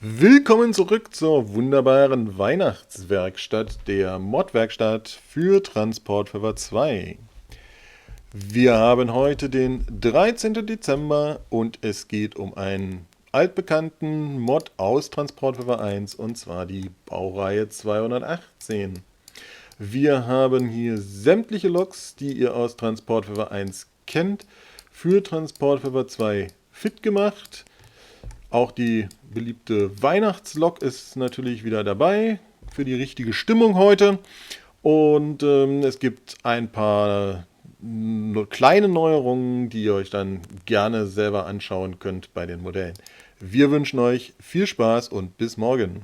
Willkommen zurück zur wunderbaren Weihnachtswerkstatt der Mod-Werkstatt für Transportfever 2. Wir haben heute den 13. Dezember und es geht um einen altbekannten Mod aus Transportfever 1 und zwar die Baureihe 218. Wir haben hier sämtliche Loks, die ihr aus Transportfever 1 kennt, für Transportfever 2 fit gemacht. Auch die beliebte Weihnachtslok ist natürlich wieder dabei für die richtige Stimmung heute. Und es gibt ein paar kleine Neuerungen, die ihr euch dann gerne selber anschauen könnt bei den Modellen. Wir wünschen euch viel Spaß und bis morgen.